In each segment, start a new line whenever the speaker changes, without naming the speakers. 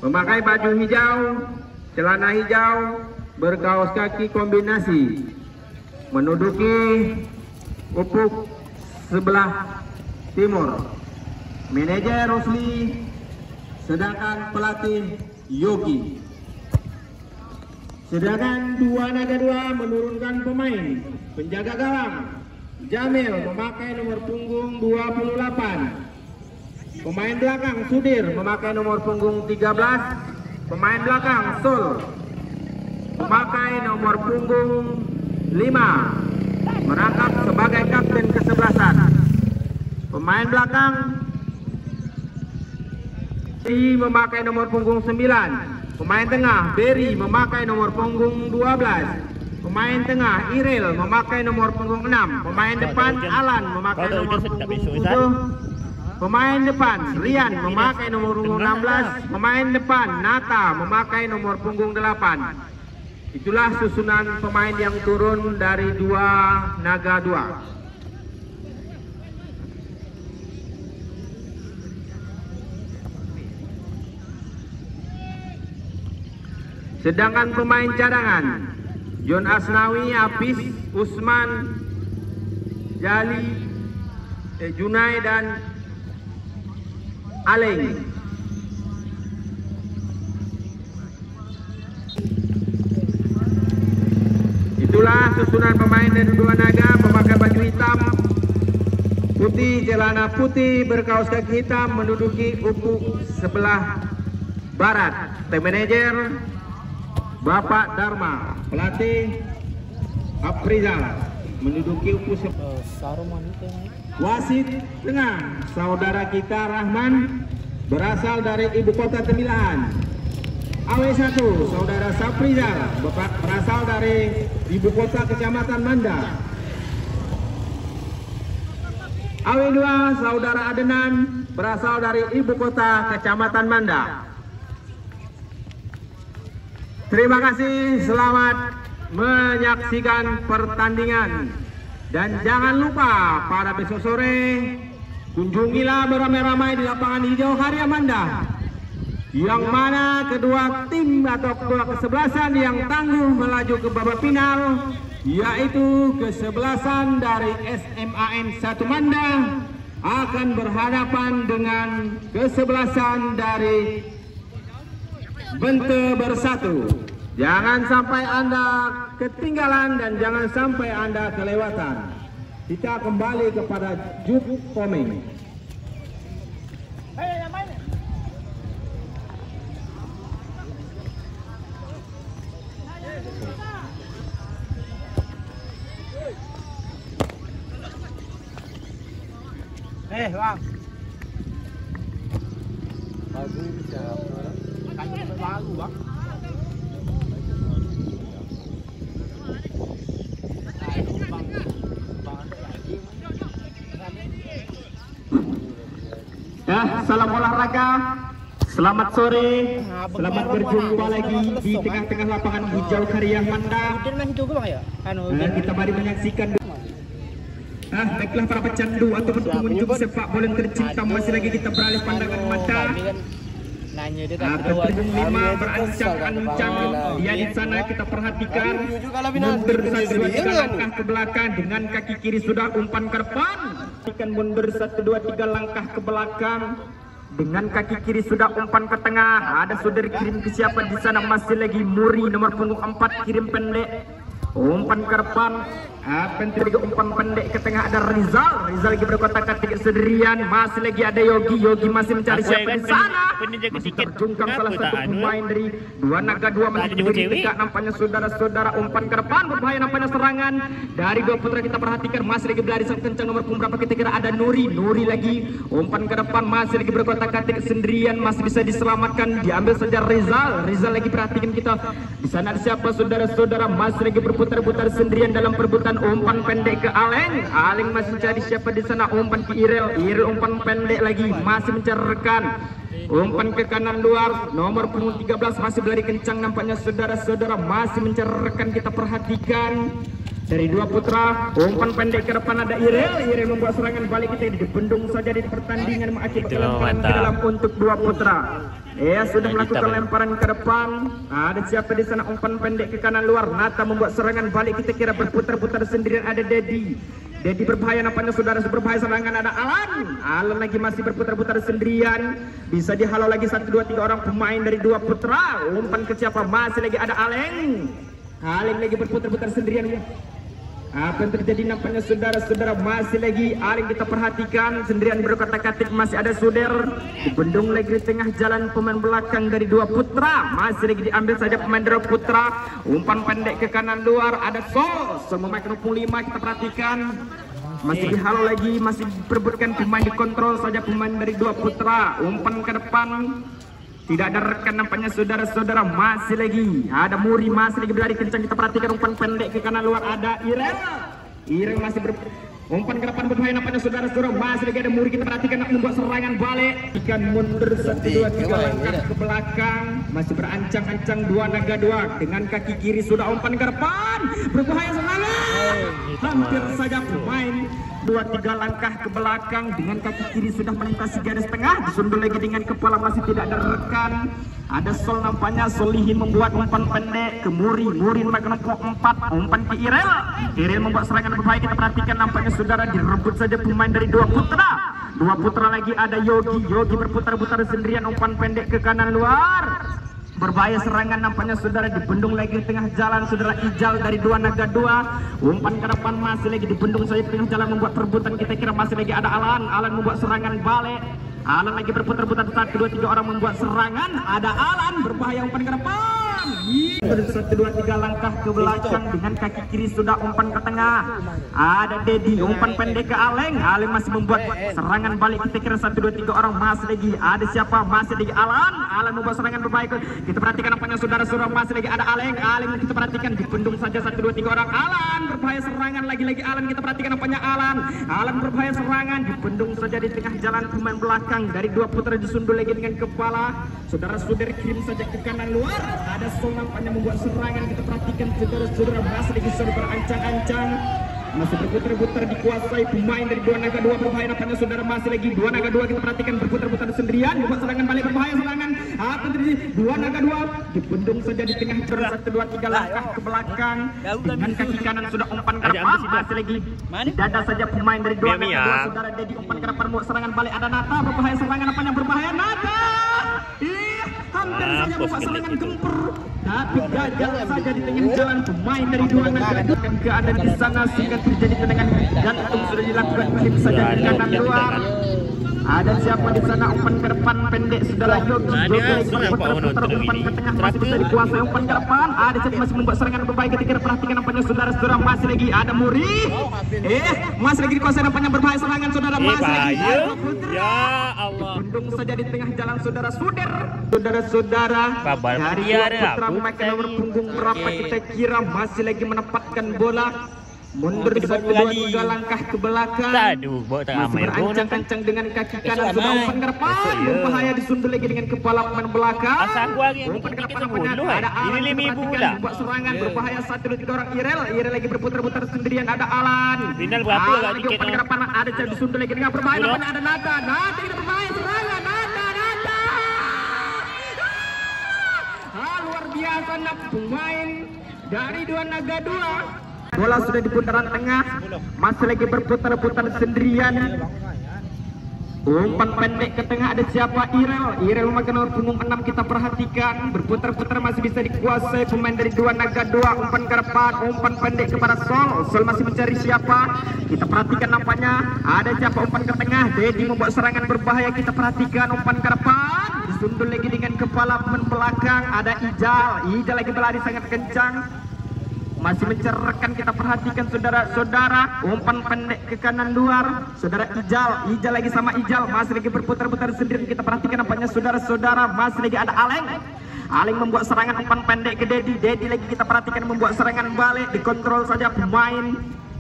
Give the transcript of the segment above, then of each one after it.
memakai baju hijau, celana hijau, berkaos kaki kombinasi, menduduki ufuk sebelah timur. Manajer Rusli, sedangkan pelatih Yogi. Sedangkan dua naga dua menurunkan pemain. Penjaga gawang Jamil memakai nomor punggung 28. Pemain belakang Sudir memakai nomor punggung 13. Pemain belakang Sul memakai nomor punggung 5, merangkap sebagai kapten kesebelasan. Pemain belakang memakai nomor punggung 9. Pemain tengah Berry memakai nomor punggung 12. Pemain tengah Iril memakai nomor punggung 6. Pemain depan Alan memakai nomor punggung 7. Pemain depan Rian memakai nomor punggung 16. Pemain depan Nata memakai nomor punggung 8. Itulah susunan pemain yang turun dari dua naga dua. Sedangkan pemain cadangan John Asnawi, Apis, Usman, Jali, Junai dan Aleng. Itulah susunan pemain dari dua naga memakai baju hitam putih, celana putih, berkaos kaki hitam, menduduki ufuk sebelah barat. Tim manajer Bapak Dharma, pelatih Aprizal, menduduki ufuk wasit tengah saudara kita Rahman, berasal dari ibu kota Tembilahan. AW1 saudara Saprizal, berasal dari ibu kota kecamatan Manda. AW2 saudara Adenan, berasal dari ibu kota kecamatan Manda. Terima kasih, selamat menyaksikan pertandingan. Dan jangan lupa pada besok sore kunjungilah beramai-ramai di lapangan hijau Hari Amanda, yang mana kedua tim atau kedua kesebelasan yang tangguh melaju ke babak final, yaitu kesebelasan dari SMAN 1 Manda akan berhadapan dengan kesebelasan dari Bente Bersatu. Jangan sampai Anda ketinggalan dan jangan sampai Anda kelewatan. Kita kembali kepada Juk Komeng.
Bang. Bagus bisa. Kan baru, Bang.
Ya, salam olahraga. Selamat sore. Selamat berjumpa lagi di tengah-tengah lapangan hijau Karya Manda. Dan kita mari menyaksikan. Baiklah para pecandu ataupun pengunjung sepak bola tercinta, masih lagi kita beralih pandangan mata. Pendukung 5 berancang-ancang, dia di sana kita perhatikan mundur satu dua tiga langkah ke belakang, dengan kaki kiri sudah umpan ke depan. Perhatikan mundur 1 2 3 langkah ke belakang, dengan kaki kiri sudah umpan ke tengah. Ada saudari kirim ke siapa di sana, masih lagi Muri nomor punggung 4 kirim pendek, umpan ke depan. Pentri umpan pendek ke tengah, ada Rizal lagi berkotak-katik sendirian, masih lagi ada Yogi masih mencari siapa di sana, masih terjungkang salah satu pemain dari dua naga dua, masih berdiri tegak nampaknya saudara-saudara. Umpan ke depan berbahaya nampaknya serangan dari dua putra, kita perhatikan masih lagi berlari sang kencang nomor punggung berapa kita kira, ada Nuri lagi umpan ke depan, masih lagi berkotak-katik sendirian, masih bisa diselamatkan, diambil saja Rizal lagi perhatikan kita di sana ada siapa saudara-saudara, masih lagi berputar-putar sendirian dalam perebutan. Umpan pendek ke Aleng masih mencari siapa di sana, umpan ke Iril umpan pendek lagi masih mencari rekan, umpan ke kanan luar nomor punggung 13 masih berlari kencang nampaknya saudara-saudara, masih mencari rekan, kita perhatikan dari dua putra. Umpan pendek ke depan ada Iril membuat serangan balik, kita dibendung saja di pertandingan mengakibatkan lemparan ke dalam untuk dua putra. Ya sudah melakukan lemparan ke depan. Ada siapa di sana, umpan pendek ke kanan luar. Nata membuat serangan balik, kita kira berputar-putar sendirian. Ada Dedi berbahaya, nampaknya saudara berbahaya. Serangan ada Alan lagi masih berputar-putar sendirian. Bisa dihalau lagi 1, 2, 3 orang pemain dari Dua Putra. Umpan ke siapa? Masih lagi ada Aleng lagi berputar-putar sendirian. Apa yang terjadi nampaknya saudara-saudara, masih lagi Aleng kita perhatikan sendirian berkotak-katik. Masih ada Suder dibendung lagi di tengah jalan pemain belakang dari Dua Putra. Masih lagi diambil saja pemain Dua Putra. Umpan pendek ke kanan luar, ada Sol memakai 25. Kita perhatikan masih dihalau lagi, masih diperebutkan pemain, dikontrol saja pemain dari Dua Putra. Umpan ke depan, tidak ada rekan nampaknya saudara-saudara. Masih lagi ada Muri, masih lagi berlari kencang. Kita perhatikan umpan pendek ke kanan luar, ada Irel masih umpan ke depan berbahaya nampaknya saudara-saudara. Masih lagi ada Muri, kita perhatikan nak membuat serangan balik. Ikan mundur 1, 2, 3 langkah ke belakang. Masih berancang-ancang Dua Naga 2 dengan kaki kiri sudah umpan ke depan. Berbahaya serangan. Hampir saja pemain 2, 3 langkah ke belakang dengan kaki kiri sudah melintasi garis tengah. Disundul lagi dengan kepala, masih tidak ada rekan. Ada Sol nampaknya. Solihin membuat umpan pendek ke Muri melakukan 4 umpan ke Irel membuat serangan berbahaya. Kita perhatikan nampaknya saudara, direbut saja pemain dari Dua Putra lagi ada Yogi berputar-putar sendirian. Umpan pendek ke kanan luar, berbahaya serangan nampaknya saudara, dibendung lagi di tengah jalan saudara. Ijal dari Dua Naga 2, umpan ke depan, masih lagi dibendung saja di tengah jalan membuat perebutan. Kita kira masih lagi ada Alan membuat serangan balik. Alan lagi berputar-putar 1, 2, 3 orang membuat serangan. Ada Alan berbahaya, umpan ke depan. 1, 2, 3 langkah ke belakang dengan kaki kiri sudah umpan ke tengah. Ada Dedi, umpan pendek ke Aleng masih membuat serangan balik. Kita kira 1, 2, 3 orang. Masih lagi ada siapa? Masih lagi Alan membuat serangan berbahaya. Kita perhatikan nampaknya saudara-saudara, masih lagi ada Aleng kita perhatikan dibendung saja 1, 2, 3 orang. Alan berbahaya serangan, lagi-lagi Alan. Kita perhatikan nampaknya Alan berbahaya serangan, dibendung saja di tengah jalan pemain belakang dari Dua Putra. Disundul lagi dengan kepala. Saudara Suder kirim saja ke kanan luar. Ada Sol nampaknya membuat serangan. Kita perhatikan saudara-saudara, masih lagi Sol berancang-ancang, masih berputar-putar, dikuasai pemain dari Dua Naga 2. Berbahaya nampaknya saudara, masih lagi Dua Naga 2. Kita perhatikan berputar-putar sendirian, membuat serangan balik, berbahaya serangan. Apa terjadi? Dua Naga 2 dibendung saja di tengah. 1, 2, 3 langkah ke belakang dengan kaki kanan sudah umpan ke depan. Masih lagi dada saja pemain dari Dua Naga 2 saudara. Dedi umpan ke depan, membuat serangan balik. Ada Nata, berbahaya serangan, nampaknya berbahaya Nata. Hampir saja membuat serangan gempur, tapi gagal saja di tengah jalan pemain dari Dua Naga. Dan keadaan di sana sehingga terjadi tendangan gantung sudah dilakukan, kirim saja ke kanan luar. Ada siapa di sana? Umpan ke depan pendek saudara. Yogi berputar-putar, umpan ke tengah masih bisa dikuasai. Umpan ke depan, ada siapa masih membuat serangan berbahaya. Ketika perhatikan nampaknya saudara-saudara, masih lagi ada Muri. Masih lagi dikuasai, nampaknya berbahaya serangan saudara. Masih lagi
ya Allah,
dibendung saja di tengah jalan saudara. Saudara-saudara dari Dua Putra memakai nomor punggung berapa kita kira, masih lagi menempatkan bola. Mundur 1, 2, 3 langkah ke belakang. Masih berancang-ancang dengan kaki kanan sudah umpan ke depan. Berbahaya, disundul lagi dengan kepala pemain belakang. Umpan ke depan ada Alan. Membuat serangan berbahaya 1, 2, 3 orang. Irel lagi berputar-putar sendirian. Ada Alan lagi umpan ke depan. Ada yang disundul lagi dengan berbahaya. Nampaknya ada Nata tidak berbahaya serangan. Nata luar biasa pemain dari Dua Naga 2. Bola sudah di putaran tengah, masih lagi berputar-putar sendirian. Umpan pendek ke tengah, ada siapa? Irel memakai nomor punggung 6. Kita perhatikan berputar-putar, masih bisa dikuasai pemain dari Dua Naga 2. Umpan ke depan, umpan pendek kepada Sol masih mencari siapa. Kita perhatikan nampaknya ada siapa? Umpan ke tengah, Dedi membuat serangan berbahaya. Kita perhatikan umpan ke depan, disundul lagi dengan kepala pemain belakang. Ada Ijal lagi berlari sangat kencang, masih mencerahkan. Kita perhatikan saudara-saudara, umpan pendek ke kanan luar. Saudara Ijal lagi sama Ijal, masih lagi berputar-putar sendiri. Kita perhatikan nampaknya saudara-saudara, masih lagi ada Aleng membuat serangan umpan pendek ke Dedi lagi kita perhatikan membuat serangan balik, dikontrol saja pemain.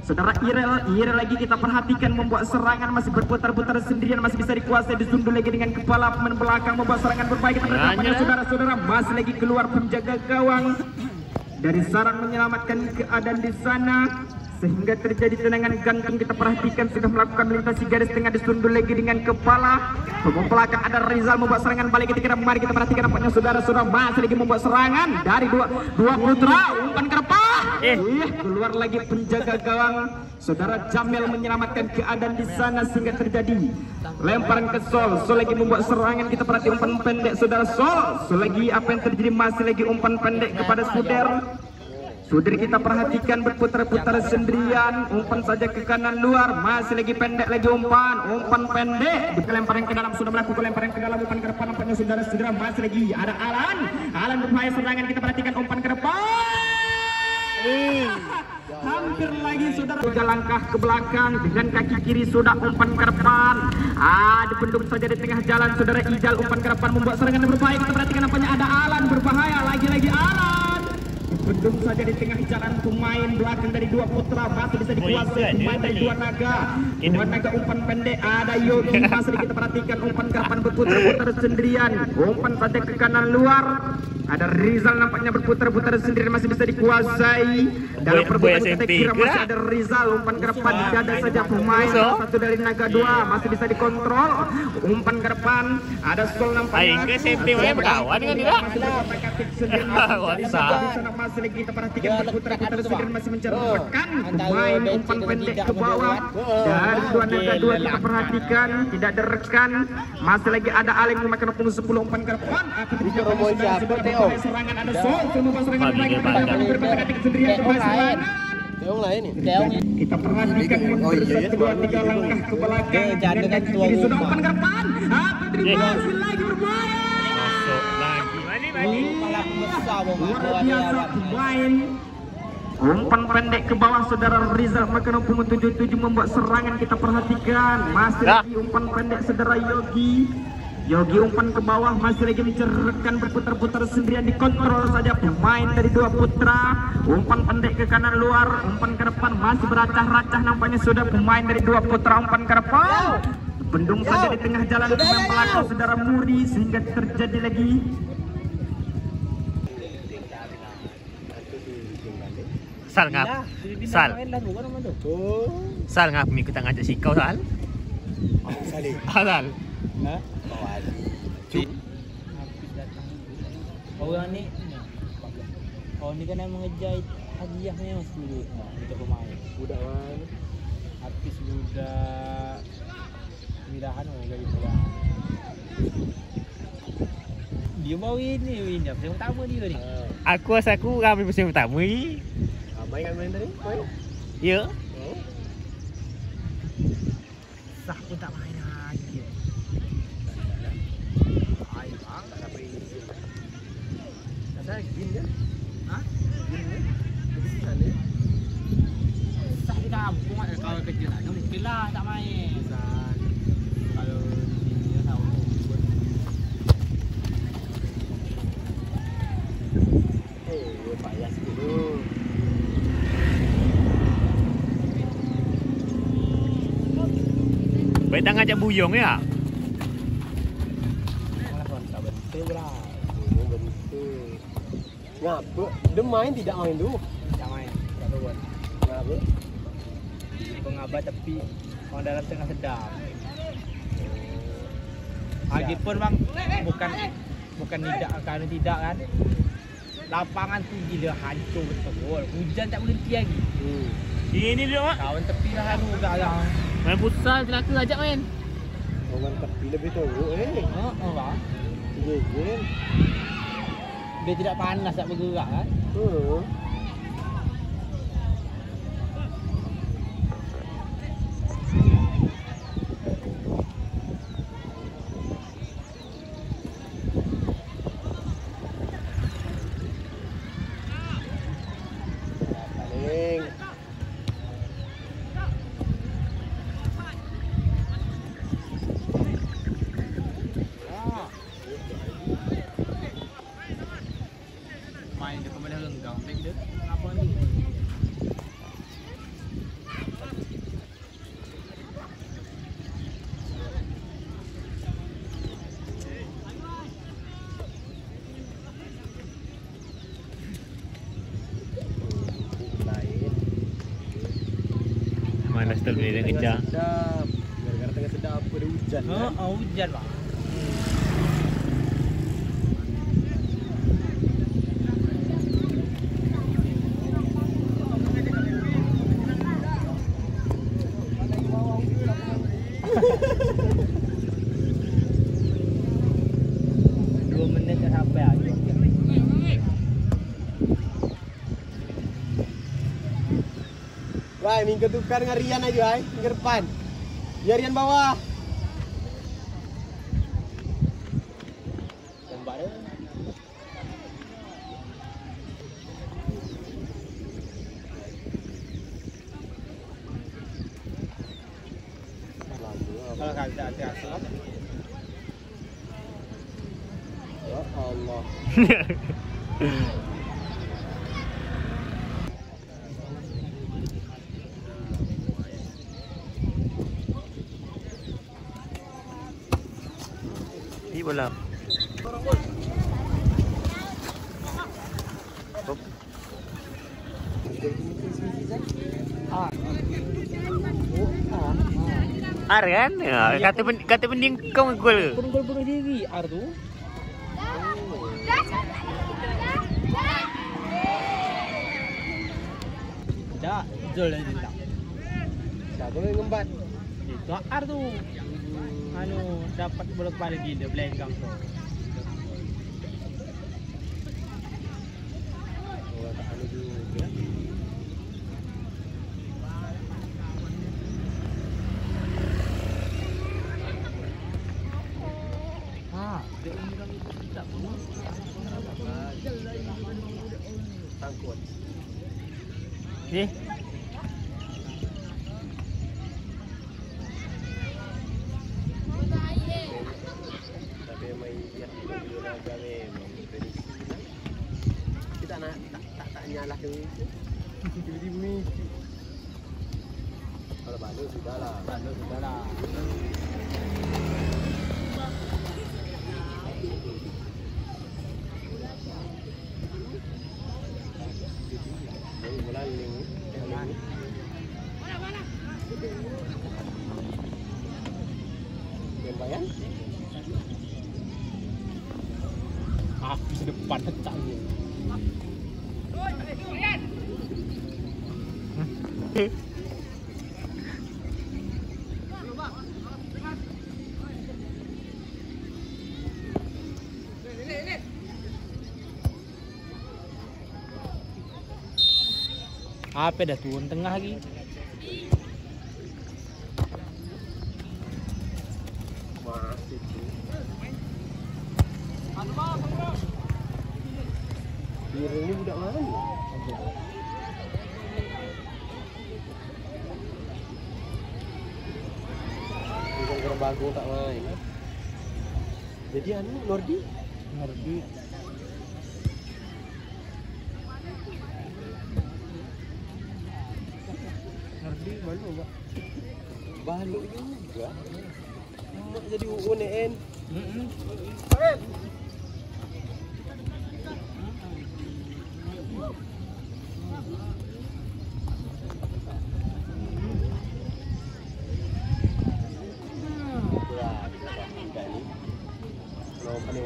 Saudara Irel lagi kita perhatikan membuat serangan, masih berputar-putar sendirian, masih bisa dikuasai, disundul lagi dengan kepala pemain belakang membuat serangan berbahaya. Kita perhatikan saudara-saudara, masih lagi keluar penjaga gawang dari sarang menyelamatkan keadaan di sana. sehingga terjadi tendangan gantung. Kita perhatikan sudah melakukan melintasi garis tengah, disundul lagi dengan kepala. Pemain belakang ada Rizal membuat serangan balik ketika mari kita perhatikan nampaknya saudara-saudara masih lagi membuat serangan dari dua putra. Umpan ke depan. Keluar lagi penjaga gawang. Saudara Jamil menyelamatkan keadaan di sana sehingga terjadi lemparan ke Sol. Sol lagi membuat serangan, kita perhatikan umpan pendek saudara Sol. Sol lagi apa yang terjadi, masih lagi umpan pendek kepada Suder. Sudir kita perhatikan berputar-putar sendirian, umpan saja ke kanan luar, masih lagi pendek lagi umpan pendek, lemparan ke dalam, sudah melakukan lemparan ke dalam, umpan ke depan, nampaknya saudara-saudara masih lagi ada Alan berbahaya serangan, kita perhatikan umpan ke depan. Hampir lagi saudara, 3 langkah ke belakang dengan kaki kiri sudah umpan ke depan. Dipendung saja di tengah jalan saudara Ijal, umpan ke depan membuat serangan yang berbahaya, kita perhatikan nampaknya ada Alan berbahaya, lagi-lagi Alan. Bendung saja di tengah jalan, pemain belakang dari dua putra masih bisa dikuasai, pemain dari dua naga umpan pendek, ada Yogi masih kita perhatikan umpan kapan berputar-putar sendirian, umpan saja ke kanan luar, ada Rizal nampaknya berputar-putar sendirian masih bisa dikuasai dalam perbuatan kita kira masih ada Rizal, umpan ke depan di dada saja pemain satu dari naga dua masih bisa dikontrol, umpan ke depan ada Sol nampaknya
berkawan dengan dia.
Masih lagi kita perhatikan berputar-putar sendirian masih mencari rekan, pemain umpan pendek ke bawah dari dua naga dua kita perhatikan tidak ada rekan, masih lagi ada Aleng memakan 10 umpan ke depan. Serangan ada Sol membuat serangan lagi berdekat sendirian serangan. Kita perhatikan mundur 1-2-3 langkah ke belakang dan kaki kiri sudah umpan ke depan. Masih lagi berbahaya.
Masuk lagi.
Luar biasa pemain umpan pendek ke bawah saudara Rizal makan 77 membuat serangan, kita perhatikan masih lagi umpan pendek saudara Yogi umpan ke bawah masih lagi mencerahkan berputar-putar sendirian, dikontrol saja pemain dari dua putra, umpan pendek ke kanan luar, umpan ke depan masih beracah-racah nampaknya sudah pemain dari dua putra, umpan ke depan bendung saja di tengah jalan pemain belakang saudara Muri sehingga terjadi lagi
Sal ngap. Sal ngap mi kita ngajak sikau Sal. Sal.
Orang ni, ni kan yang mengejar hadiahnya mas dulu. Kita pemain. Budak mana? Habis budak pilihan orang dari pilihan. Dia bawa ini musim pertama dia ni.
Aku rasa aku ramai musim pertama ni.
Main kat main tadi? Main?
Ya.
Sah pun tak main lagi. Ai bang, tak dapat izin. Ada izin ke? Ha? Izin ke? Izin ada. Sah di kampung ada kawan kerja lah. Mungkin lah tak main. Sah. Kalau dia tahu buat. Payah sikit tu.
Baik tak ngajak buyong ya?
Tak betul lah. Betul. Ngapa? Dia main tidak main dulu. Tak main. Tak tahu buat. Ngapa? Pengabat tapi orang dalam tengah sedap. Lagipun bang bukan tidak kan. Lapangan tu gila hancur betul. Hujan tak berhenti lagi.
Ini dia mak.
Kawan tepi lah haru gak lah.
Main futsal celaka ajak main.
Kawan tepi lebih teruk bang. Dia tidak panas tak bergerak kan. Main dia kembali renggang back dia. Apa ni?
Mana setel beli dia kejar.
Sedap. Gara-gara tengah sedap ada hujan.
Hujan bang.
Wah, minggu tukar dengan Rian aja, minggu depan. Biar Rian bawah. Gambar dia.
Kalau kagak hati-hati.
Ya Allah.
Ini bola. Ar kan? Ya, kata pending kau gol.
Gol bunuh diri Ar tu. Tak, Zul dah tak.
Siapa yang ngembat?
Itu Ar tu. Anu dapat bola kepala dia belenggang tu.
Oh, tak anu juga.
Dia orang tak bunuh.
Tangkut. Tapi mai dia dia agak prediksi. Kita nak tak nyalah tu. Tiba-tiba ni. Kalau balut sudahlah. Bola ling. Bayang?
Habis depan pecah dia. Apa dah turun tengah lagi?
Masih tu. Biru ni budak mana? Bukan kena bagus tak main. Jadi anu Nordi?
Nordi. Nordi baru enggak?
Baluk juga. Mak jadi UNN.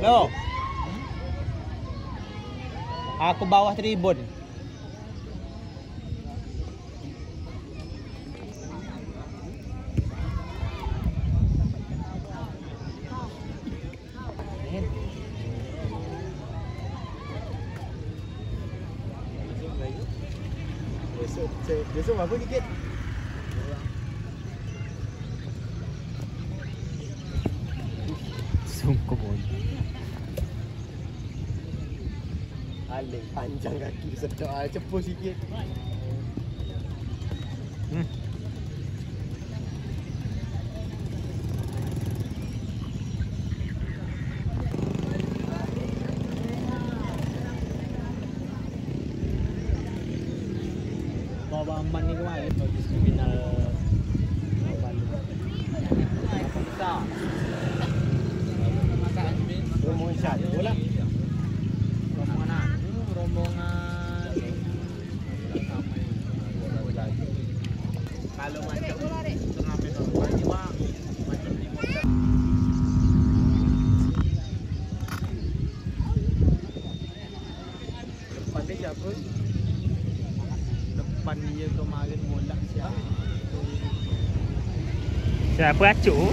No. Aku bawah tribun.
Besok apa dikit?
Sungguh pun.
Aling panjang kaki sedap cepu sikit.
Bawa Amman ni kemarin bagus final Bandung. Apa kita?
Rombongan syat bola.
Rombongan rombongan kalau macam Dia siapa? Depan dia kemarin molak siapa?
Siapa acuk?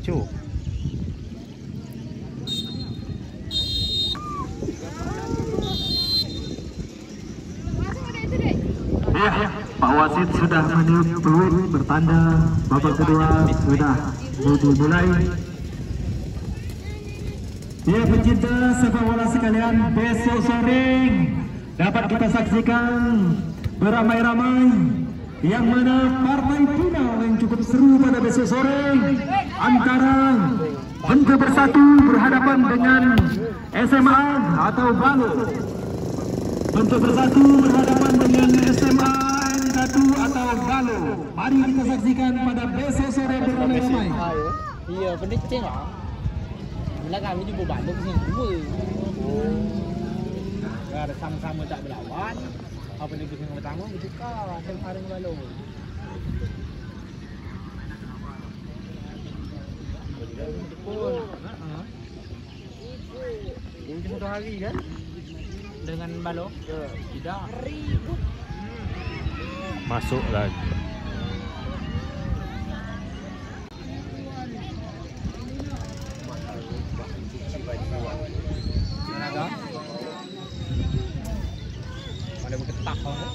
Cuk.
Ya, Pak Wasit sudah meniup peluit bertanda babak kedua sudah dimulai. Ya, pecinta sepak bola sekalian, besok sore dapat kita saksikan beramai-ramai yang mana partai final yang cukup seru pada besok sore antara Bentu Bersatu berhadapan dengan SMA atau Balo. Bentu Bersatu berhadapan dengan SMA N1 atau Balo. Mari kita saksikan pada besok sore beramai-ramai.
Iya, pendek tengok. Bila kami di Bandung sini dua. Ada sama-sama tak berlawan. Apa lagi yang pertama bertukar sama dengan balon. Ini satu hari kan? Dengan balon? Tidak.
Masuk lagi.
Ada berketak kan?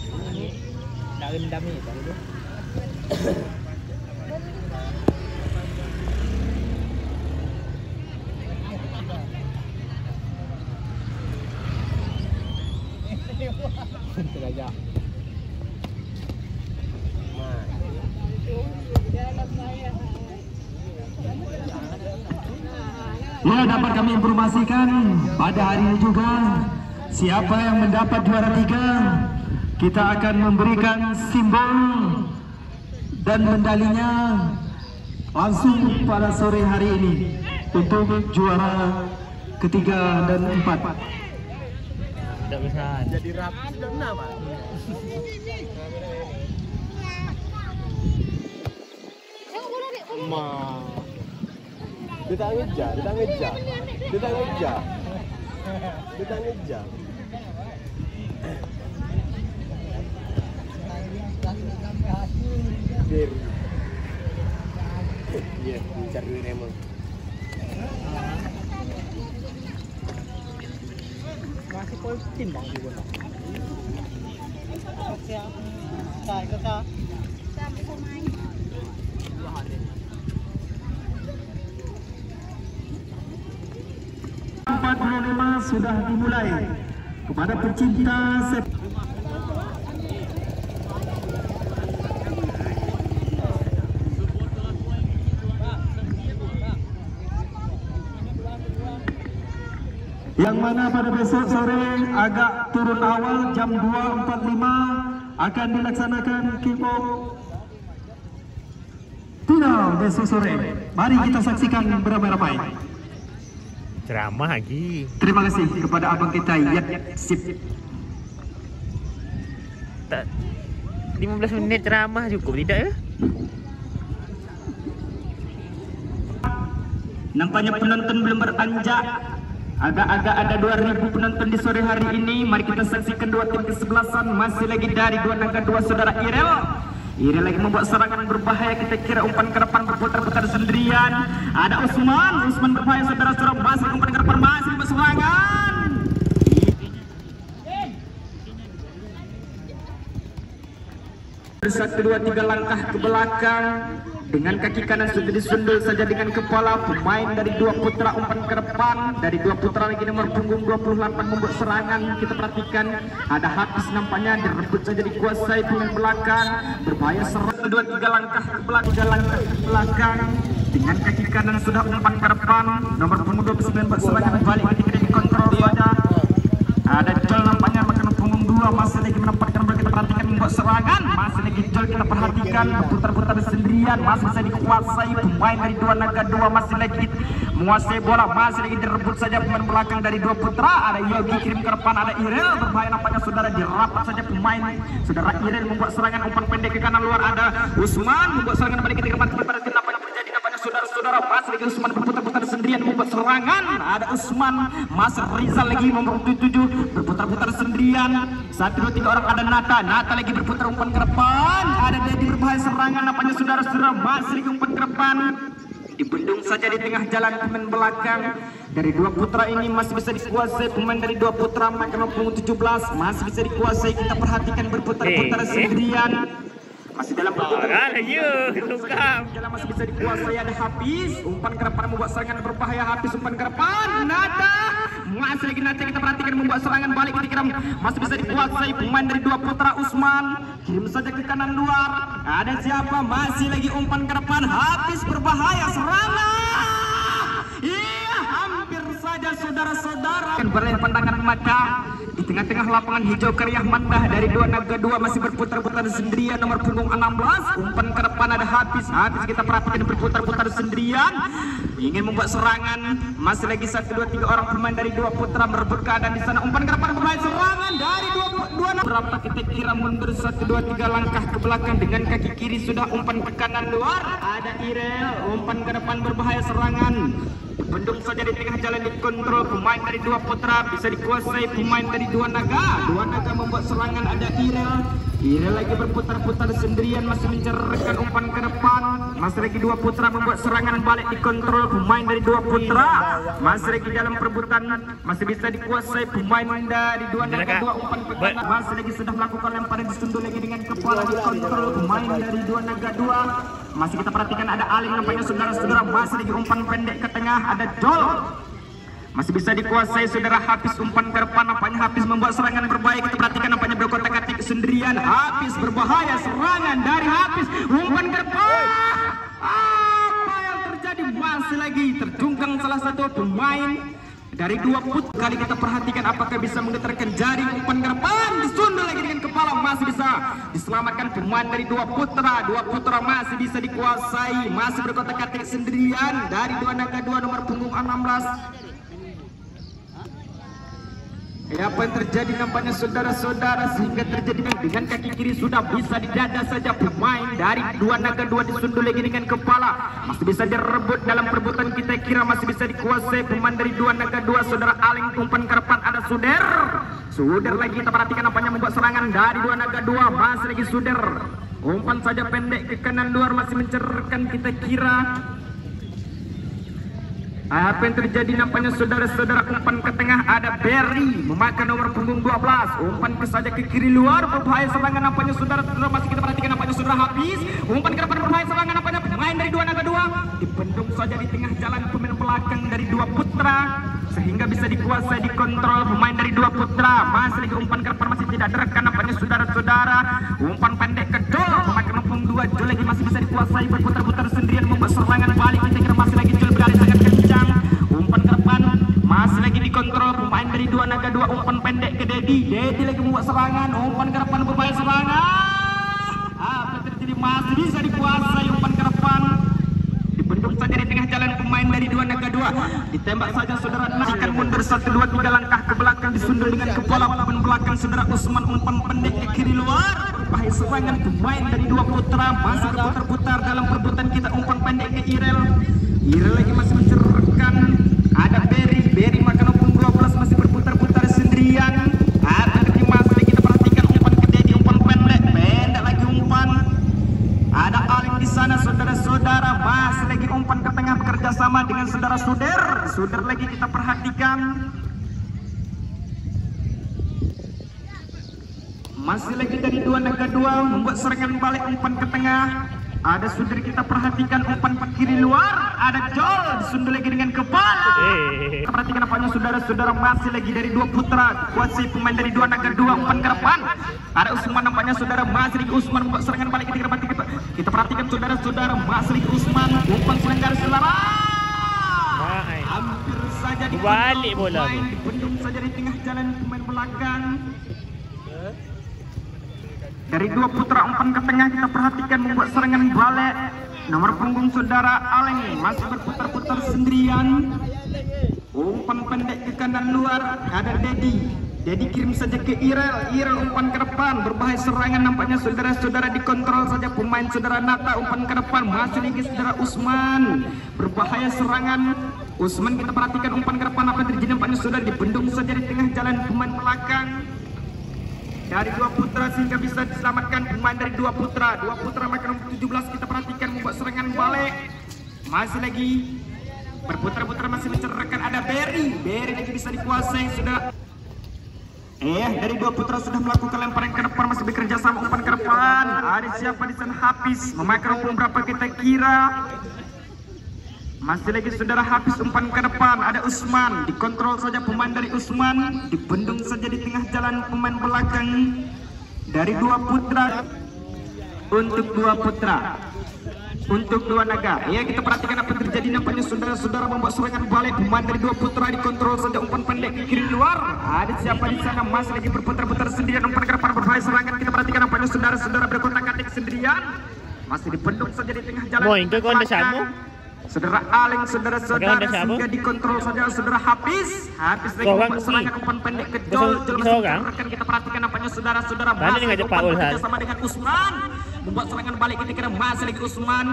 Dah rendam ni tak dulu. Terajak.
Ya, dapat kami informasikan pada hari ini juga siapa yang mendapat juara 3 kita akan memberikan simbol dan medalinya langsung pada sore hari ini untuk juara ketiga dan 4.
Tak bisa.
Jadi rapi sudah benar Pak. Ma. Dia tak ngejar, dia tak ngejar. Dia tak ngejar. Dia tak ngejar. Biar. Ya, bicara dulu memang. Masih pun timbang juga. Sai ke sa? Sampai pemain.
45 sudah dimulai. Kepada pecinta sepak yang mana pada besok sore agak turun awal jam 2.45 akan dilaksanakan kick-off final besok sore. Mari kita saksikan beramai-ramai.
Ceramah lagi.
Terima kasih kepada abang kita Yat Sip.
Tak 15 minit ceramah cukup tidak ya?
Nampaknya penonton belum beranjak. Agak-agak ada 2.000 penonton di sore hari ini. Mari kita saksikan dua tim kesebelasan. Masih lagi dari dua naga dua saudara Irel. Irel lagi membuat serangan berbahaya. Kita kira umpan ke depan berputar-putar sendirian. Ada Usman berbahaya saudara-saudara. Masih umpan ke depan, masih membuat serangan. 1, 2, 3 langkah ke belakang. Dengan kaki kanan sudah disundul saja dengan kepala. Pemain dari dua putra umpan ke depan. Dari dua putra lagi nomor punggung 28 membuat serangan. Kita perhatikan ada Hafiz nampaknya direbut saja dikuasai pemain belakang. Berbahaya serang 2, 3 langkah ke belakang, 3 langkah ke belakang. Dengan kaki kanan sudah umpan ke depan. Nomor punggung 29 buat serangan balik ketika dikontrol saja. Ada Jol nampaknya makan punggung 2 masih lagi menempatkan bola. Kita perhatikan membuat serangan. Masih lagi Jol kita perhatikan putar-putar sendirian. Masih bisa dikuasai pemain dari dua naga dua. Masih lagi menguasai bola. Masih lagi direbut saja pemain belakang dari dua putra. Ada Yogi kirim ke depan. Ada Irel berbahaya nampaknya saudara dirapat saja pemain. Saudara Irel membuat serangan umpan pendek ke kanan luar. Ada Usman membuat serangan balik ke depan. Kita perhatikan apa yang terjadi nampaknya saudara-saudara. Masih lagi Usman berputar-putar sendirian membuat serangan. Ada Usman, Mas Rizal lagi nomor 7 berputar-putar sendirian. 1, 2, 3 orang. Ada Nata lagi berputar umpan ke depan. Ada Dedi berbahaya serangan. Nampaknya saudara-saudara masih lagi umpan ke depan. Dibendung saja di tengah jalan pemain belakang. Dari 2 putra ini masih bisa dikuasai. Pemain dari 2 putra maka 17 masih bisa dikuasai. Kita perhatikan berputar-putar sendirian. Masih dalam perputaran jalan masih bisa dikuasai. Ada Hafiz umpan ke depan membuat serangan berbahaya. Hafiz umpan ke depan. Nada masih lagi Nada kita perhatikan membuat serangan balik. Kita kira masih bisa dikuasai. Pemain dari 2 putra Usman kirim saja ke kanan luar. Ada siapa? Masih lagi umpan ke depan. Hafiz berbahaya serangan. Iya, hampir saja saudara-saudara. Berlain pandangan mata di tengah-tengah lapangan hijau Karyah Mandah dari 2 Naga 2 masih berputar-putar sendirian. Nomor punggung 16 umpan ke depan ada Hafiz kita perhatikan berputar-putar sendirian ingin membuat serangan. Masih lagi 1, 2, 3 orang pemain dari 2 putra merebut keadaan di sana. Umpan ke depan berbahaya serangan dari 2 berapa kita kira mundur 1, 2, 3 langkah ke belakang dengan kaki kiri sudah umpan ke kanan luar. Ada Irel umpan ke depan berbahaya serangan. Bendung saja di tengah jalan dikontrol. Pemain dari 2 putra bisa dikuasai. Pemain dari 2 Naga. 2 Naga membuat serangan. Ada Irel lagi berputar-putar sendirian masih mencerahkan umpan ke depan. Masih lagi 2 putra membuat serangan balik dikontrol. Pemain dari 2 putra masih lagi dalam perebutan masih bisa dikuasai. Pemain dari 2 Naga 2 umpan ke kanan masih lagi sudah melakukan lemparan disundul lagi dengan kepala dikontrol. Pemain dari 2 Naga 2 masih kita perhatikan ada Aling nampaknya saudara-saudara masih lagi umpan pendek ke tengah. Ada Jol masih bisa dikuasai. Saudara Hafiz umpan ke depan nampaknya Hafiz membuat serangan berbahaya. Kita perhatikan nampaknya berkotak-katik sendirian. Hafiz berbahaya serangan dari Hafiz umpan ke depan. Apa yang terjadi? Masih lagi terjungkang salah satu pemain dari 2 putra. Kali kita perhatikan apakah bisa menggetarkan jaring. Umpan ke depan disundul lagi dengan kepala masih bisa diselamatkan pemain dari 2 putra. 2 putra masih bisa dikuasai. Masih berkotak-katik sendirian dari 2 Naga 2 nomor punggung 16. Apa yang terjadi nampaknya saudara-saudara sehingga terjadi dengan kaki kiri sudah bisa didada saja pemain dari 2 Naga 2 disundul lagi dengan kepala. Masih bisa direbut dalam perebutan kita kira masih bisa dikuasai pemain dari 2 Naga 2. Saudara Aling umpan ke depan ada Suder lagi kita perhatikan nampaknya membuat serangan dari 2 Naga 2. Masih lagi Suder umpan saja pendek ke kanan luar masih mencerahkan kita kira. Apa yang terjadi nampaknya saudara-saudara umpan ke tengah ada Berry memakai nomor punggung 12 umpan ke saja ke kiri luar berbahaya serangan nampaknya saudara-saudara masih kita perhatikan nampaknya saudara Hafiz umpan ke depan berbahaya serangan nampaknya pemain dari 2 Naga 2 dibendung saja di tengah jalan pemain belakang dari 2 putra sehingga bisa dikuasai dikontrol pemain dari 2 putra. Masih lagi umpan ke depan masih tidak direkan nampaknya saudara-saudara umpan pendek ke Jol memakai nomor punggung 2 Jol lagi masih bisa dikuasai berputar-putar sendirian membuat serangan balik. Kita kira masih lagi Jol berlari sangat kencang umpan ke depan masih lagi dikontrol pemain dari 2 Naga 2 umpan pendek ke Dedi lagi membuat serangan umpan ke depan berbahaya serangan. Apa yang terjadi masih bisa dikuasai umpan ke depan dibendung saja di tengah jalan pemain dari 2 Naga 2 ditembak saja saudara Nasikan mundur 1, 2, 3 langkah ke belakang disundul dengan kepala pemain belakang saudara Usman umpan pendek ke kiri luar berbahaya serangan pemain dari 2 putra masih berputar-putar dalam perebutan kita umpan pendek ke Irel lagi masih mencerahkan. Ada Berry makan umpan 12 masih berputar-putar sendirian. Ada masih lagi kita perhatikan umpan ke Dedi umpan pendek lagi umpan. Ada Aling di sana saudara-saudara masih lagi umpan ke tengah bekerja sama dengan saudara Suder lagi kita perhatikan. Masih lagi dari 2 Naga 2 membuat serangan balik umpan ke tengah. Ada Sudir kita perhatikan umpan ke kiri luar. Ada Jol disundul lagi dengan kepala. Kita perhatikan nampaknya saudara-saudara masih lagi dari 2 putra kuasai pemain dari 2 Naga 2 umpan ke depan. Ada Usman nampaknya saudara masih lagi Usman membuat serangan balik kita perhatikan saudara-saudara masih lagi Usman umpan serangan selara. Hampir saja
balik bola
dibendung saja di tengah jalan pemain belakang. Dari 2 putra umpan ke tengah kita perhatikan membuat serangan balik. Nomor punggung saudara Aleng masih berputar-putar sendirian. Umpan pendek ke kanan luar ada Dedi kirim saja ke Irel umpan ke depan berbahaya serangan nampaknya saudara-saudara dikontrol saja pemain saudara Nata umpan ke depan masih lagi saudara Usman berbahaya serangan Usman kita perhatikan umpan ke depan, apa yang terjadi nampaknya sudah dibendung saja di tengah jalan pemain belakang dari Dua Putra sehingga bisa diselamatkan pemain dari Dua Putra. Dua Putra makan nomor 17 kita perhatikan membuat serangan balik. Masih lagi berputar-putar, masih mencerahkan, ada Berry lagi bisa dikuasai sudah. Dari Dua Putra sudah melakukan lemparan ke depan, masih bekerja sama umpan ke depan. Ada siapa di sana? Hafiz memakan umpan berapa kita kira. Masih lagi saudara Hafiz umpan ke depan, ada Usman, dikontrol saja pemain dari Usman, dibendung saja di tengah jalan pemain belakang dari Dua Putra. Untuk Dua Putra, untuk Dua Naga, ya kita perhatikan apa yang terjadi nampaknya saudara-saudara membuat serangan balik. Pemain dari Dua Putra dikontrol saja umpan pendek ke kiri luar. Ada siapa di sana? Masih lagi berputar-putar sendirian umpan ke depan berbahaya serangan. Kita perhatikan nampaknya saudara-saudara berkotak-katik sendirian, masih dibendung saja di tengah jalan. Saudara Aling, saudara-saudara sehingga dikontrol saja saudara Hafiz lagi membuat serangan umpan pendek ke Jol masih kita perhatikan nampaknya saudara-saudara masih umpan bersama dengan Usman membuat serangan balik kita kira masih lagi Usman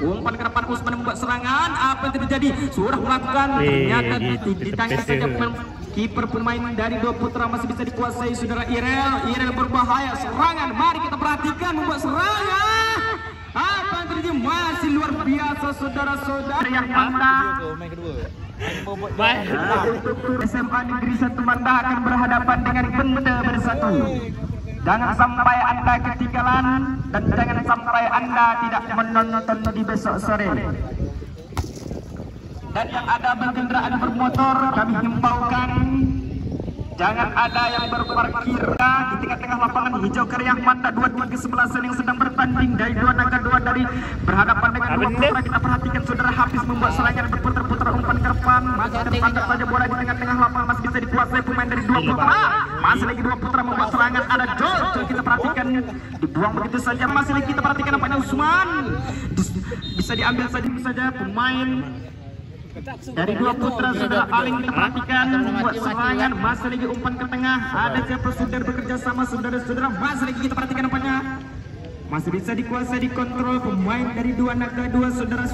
umpan ke depan. Usman membuat serangan, apa yang terjadi? Sudah melakukan, ternyata ditangkap saja kiper pemain dari Dua Putra, masih bisa dikuasai saudara Irel berbahaya serangan, mari kita perhatikan membuat serangan. Apa yang terjadi? Masih luar biasa saudara-saudara yang Manda. SMA Negeri 1 Manda akan berhadapan dengan Benda Bersatu. Jangan sampai Anda ketinggalan dan jangan sampai Anda tidak menonton di besok sore. Dan yang ada berkendaraan bermotor, kami himbaukan jangan ada yang berparkir di tengah-tengah lapangan hijau Karyang Manda 2 tim kesebelasan yang sedang bertanding dari Dua Naga 2 dari berhadapan dengan Dua Putra. Kita perhatikan saudara Hafiz membuat serangan berputar-putar umpan ke depan, masih terpanjat saja bola di tengah-tengah lapangan, masih bisa dikuasai pemain dari Dua Putra. Masih lagi Dua Putra membuat serangan, ada Jol kita perhatikan dibuang begitu saja. Masih lagi kita perhatikan nampaknya Usman bisa diambil saja pemain dari Dua Putra. Saudara Aling kita perhatikan membuat serangan, masih lagi umpan ke tengah, ada siapa Sudar bekerja sama saudara-saudara, masih lagi kita perhatikan nampaknya masih bisa dikuasai, dikontrol pemain dari Dua Naga 2 saudara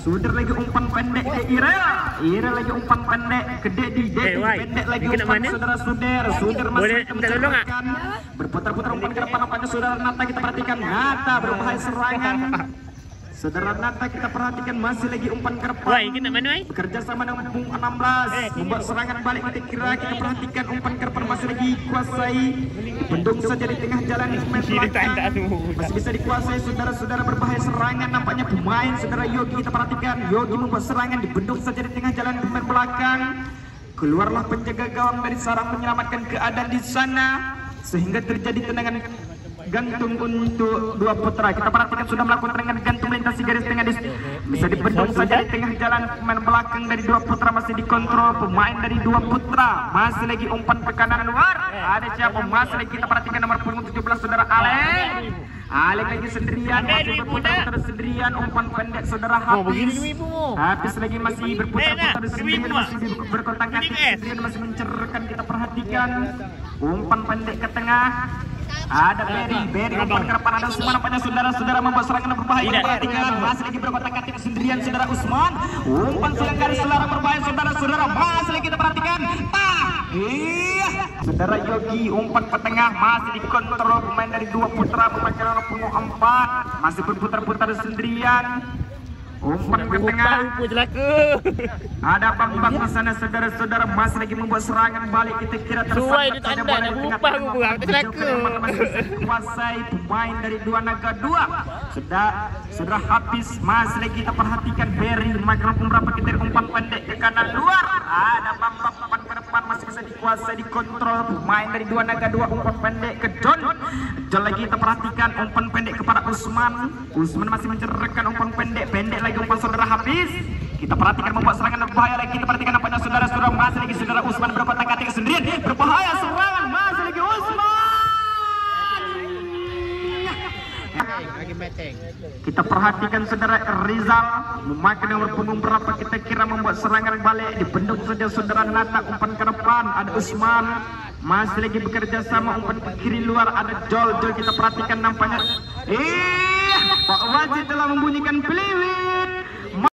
Sudar lagi umpan pendek ke Irel lagi umpan pendek ke Dedi pendek lagi umpan saudara Sudar masih mencerahkan berputar-putar umpan ke depan nampaknya saudara Nata. Kita perhatikan Nata berbahaya serangan. Saudara Nata kita perhatikan masih lagi umpan ke depan, bekerja sama dengan Bung 16 membuat serangan balik. Kita perhatikan umpan ke depan masih lagi kuasai, dibendung saja di tengah jalan pemain belakang, masih bisa dikuasai saudara-saudara berbahaya serangan nampaknya pemain saudara Yogi. Kita perhatikan Yogi membuat serangan, dibendung saja di tengah jalan pemain belakang. Keluarlah penjaga gawang dari sarang menyelamatkan keadaan di sana sehingga terjadi tendangan gantung untuk Dua Putra. Kita perhatikan sudah melakukan tendangan gantung melintasi garis tengah, bisa dibendung saja di tengah jalan pemain belakang dari Dua Putra, masih dikontrol pemain dari Dua Putra. Masih lagi umpan ke kanan luar, ada siapa? Masih lagi kita perhatikan nomor punggung 17 saudara Aling lagi sendirian, masih berputar-putar sendirian umpan pendek saudara Hafiz lagi masih berputar-putar sendirian, masih berkontak-katik sendirian, masih mencerahkan. Kita perhatikan umpan pendek ke tengah, ada Berry umpan ke depan, ada Usman nampaknya saudara-saudara membuat serangan berbahaya. Kita perhatikan masih lagi berkotak-katik sendirian saudara Usman, umpan silang garis selara berbahaya saudara-saudara. Masih lagi kita perhatikan saudara Yogi umpan ke tengah, masih dikontrol pemain dari Dua Putra memakai nomor punggung 4, masih berputar-putar sendirian umpan ke tengah. Ada Bang di sana saudara-saudara, masih lagi membuat serangan balik. Kita kira tersangka saja bola di tengah-tengah, kuasai pemain dari Dua Naga 2. Saudara Hafiz masih lagi kita perhatikan Berry memakai berapa kita umpan pendek ke kanan luar. Ada Bang umpan ke depan, masih bisa dikuasai, dikontrol pemain dari Dua Naga 2 umpan pendek ke Jol lagi kita perhatikan umpan pendek kepada Usman masih mencerahkan umpan pendek lagi umpan saudara Hafiz. Kita perhatikan membuat serangan berbahaya lagi. Kita perhatikan nampaknya saudara-saudara masih lagi saudara Usman berkotak-katik sendirian, berbahaya serangan, masih lagi Usman. Kita perhatikan saudara Rizal memakai nomor punggung berapa kita kira membuat serangan balik, dibendung saja saudara Nata umpan ke depan, ada Usman masih lagi bekerja sama umpan ke kiri luar, ada Jol kita perhatikan nampaknya Pak Wajid telah membunyikan peliwit.